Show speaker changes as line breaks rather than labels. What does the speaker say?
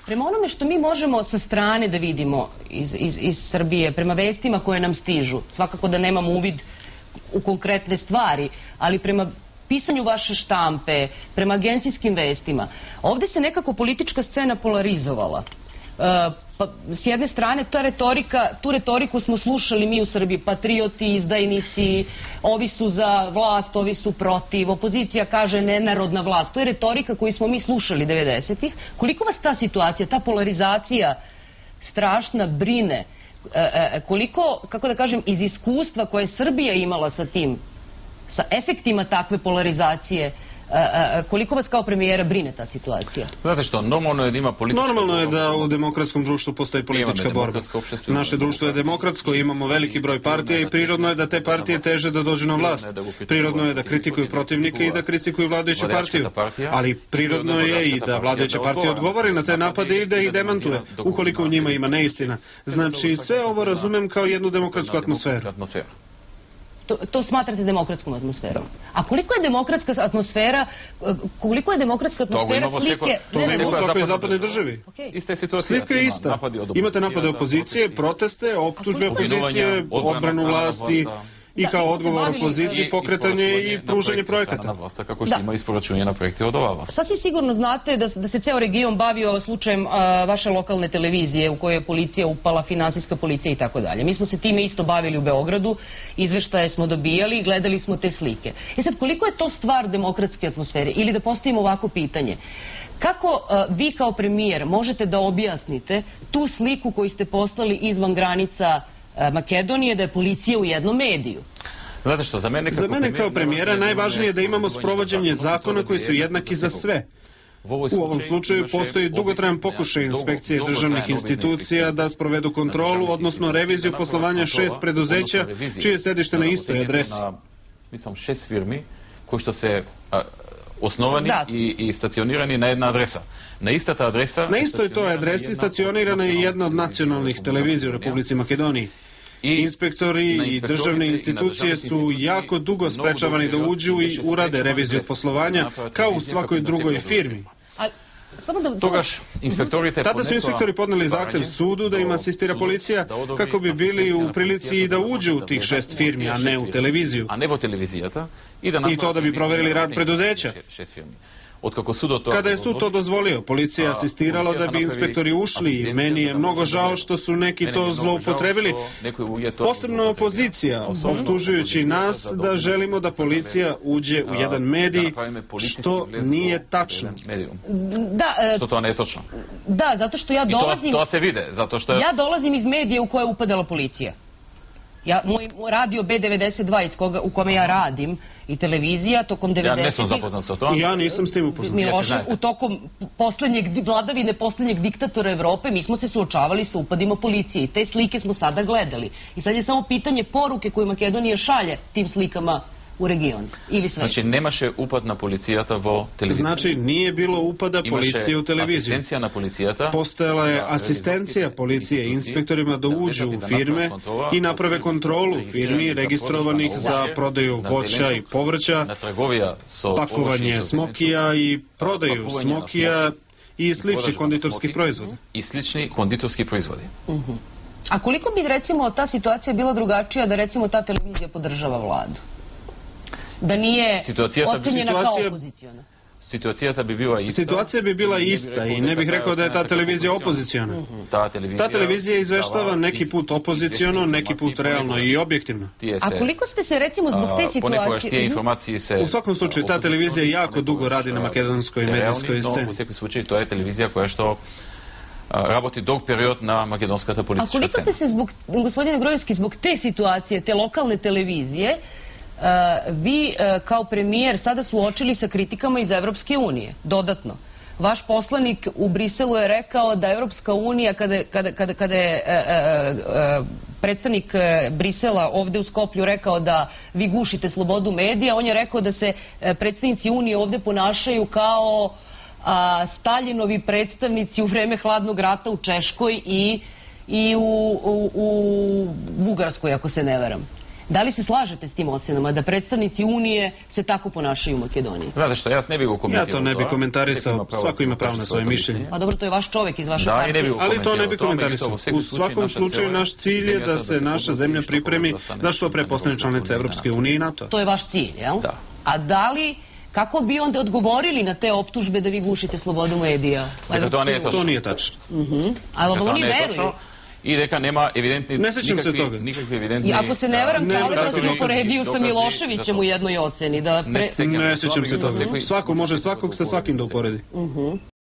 Prema onome što mi možemo sa strane da vidimo iz Srbije, prema vestima koje nam stižu, svakako da nemamo uvid u konkretne stvari, ali prema pisanju vaše štampe, prema agencijskim vestima, ovde se nekako politička scena polarizovala. S jedne strane, tu retoriku smo slušali mi u Srbiji, patrioti, izdajnici, ovi su za vlast, ovi su protiv, opozicija kaže nenarodna vlast. To je retorika koju smo mi slušali 90-ih. Koliko vas ta situacija, ta polarizacija strašna brine? Koliko, kako da kažem, iz iskustva koje je Srbija imala sa tim, sa efektima takve polarizacije, koliko vas kao premijera brine ta situacija?
Znate što, normalno je da ima politička borba.
Normalno je da u demokratskom društvu postoji politička borba. Naše društvo je demokratsko, imamo veliki broj partija i prirodno je da te partije teže da dođu na vlast. Prirodno je da kritikuju protivnike i da kritikuju vladajuću partiju. Ali prirodno je i da vladajuća partija odgovori na te napade i da ih demantuje, ukoliko u njima ima neistina. Znači, sve ovo razumem kao jednu demokratsku atmosferu.
To smatrate demokratskom atmosferom. A koliko je demokratska atmosfera slike...
To ima u svakoj zapadnoj državi. Slika je ista. Imate napade opozicije, proteste, optužbe opozicije, odbranu vlasti i kao odgovor opoziciji pokretanje i pružanje projekata.
Kako što ima isporučenje na projekte od ova vlast.
Sasvim sigurno znate da se ceo region bavio slučajem vaše lokalne televizije u kojoj je policija upala, finansijska policija i tako dalje. Mi smo se time isto bavili u Beogradu, izveštaje smo dobijali i gledali smo te slike. I sad, koliko je to stvar demokratske atmosfere? Ili da postavimo ovako pitanje. Kako vi kao premijer možete da objasnite tu sliku koju ste poslali izvan granica Makedonije, da je policija u jednom mediju?
Znate što, za mene
kao premijera najvažnije je da imamo sprovođenje zakona koji su jednaki za sve. U ovom slučaju postoji dugotrajan pokušaj inspekcije državnih institucija da sprovedu kontrolu, odnosno reviziju poslovanja 6 preduzeća čije je sedište na istoj adresi.
Mislim, 6 firmi koji što se osnovani i stacionirani na jedna adresa. Na ista ta adresa...
Na istoj toj adresi stacionirana je jedna od nacionalnih televizija u Republici Makedoniji. Inspektori i državne institucije su jako dugo sprečavani da uđu i urade reviziju poslovanja kao u svakoj drugoj firmi. Tada su inspektori podneli zahtev sudu da im asistira policija kako bi bili u prilici i da uđu u tih 6 firmi, a ne u televiziju. I to da bi proverili rad preduzeća. Kada je sud to dozvolio, policija je asistirala da bi inspektori ušli i meni je mnogo žao što su neki to zloupotrebili, posebno opozicija, optužujući nas da želimo da policija uđe u jedan medij, što nije tačno.
Što to nije točno.
Da, zato što ja dolazim...
I to se vide, zato što...
Ja dolazim iz medija u koje je upadala policija. Moj radio B92 u kome ja radim i televizija tokom 90-ih...
Ja nisam zapoznat sa to.
Ja nisam s tim upoznat.
U tokom vladavine poslednjeg diktatora Evrope mi smo se suočavali sa upadima policije i te slike smo sada gledali. I sad je samo pitanje poruke koju Makedonija šalje tim slikama u region.
Znači, nemaše upad na policijata vo televiziju.
Znači, nije bilo upada policije u televiziju.
Asistencija na policijata.
Postojala je asistencija policije inspektorima da uđu u firme i naprave kontrolu firmi registrovanih za prodaju voća i povrća, pakovanje smokija i prodaju smokija i slični konditorski proizvodi.
I slični konditorski proizvodi.
A koliko bi, recimo, ta situacija bila drugačija da, recimo, ta televizija podržava vladu? Da nije ocenjena kao opoziciona?
Situacija bi bila ista i ne bih rekao da je ta televizija opoziciona. Ta televizija izveštava neki put opoziciono, neki put realno i objektivno.
A koliko ste se, recimo, zbog te situacije...
U svakom slučaju, ta televizija jako dugo radi na makedonskoj medijskoj sceni.
U svakom slučaju, to je televizija koja što raboti dug period na makedonskата politička scena.
A koliko ste se, gospodine Grojevski, zbog te situacije, te lokalne televizije, vi kao premijer sada suočili sa kritikama iz Evropske unije, dodatno. Vaš poslanik u Briselu je rekao da Evropska unija, kada je predstavnik Brisela ovde u Skoplju rekao da vi gušite slobodu medija, on je rekao da se predstavnici unije ovde ponašaju kao Staljinovi predstavnici u vreme hladnog rata u Češkoj i u Bugarskoj, ako se ne varam. Da li se slažete s tim ocjenama da predstavnici Unije se tako ponašaju u Makedoniji?
Znate što, ja ne bih
Ja to ne bih komentarisao, svako ima pravo na svoje mišljenje.
Pa dobro, to je vaš čovjek iz vaše partije.
Ali to ne bih komentarisao. U svakom slučaju naš cilj je da se naša zemlja pripremi da što pre postane članica Evropske unije i NATO.
To je vaš cilj, jel?
Da.
A da li, kako bi onda odgovorili na te optužbe da vi gušite slobodu medija?
To nije tačno.
Ali oni veruju.
I reka nema evidentnih
nikakve
evidentnih...
I ako se ne varam, Kalevac je uporedio sa Miloševićem u jednoj oceni.
Ne sjećam se toga. Svako može svakog sa svakim da uporedi.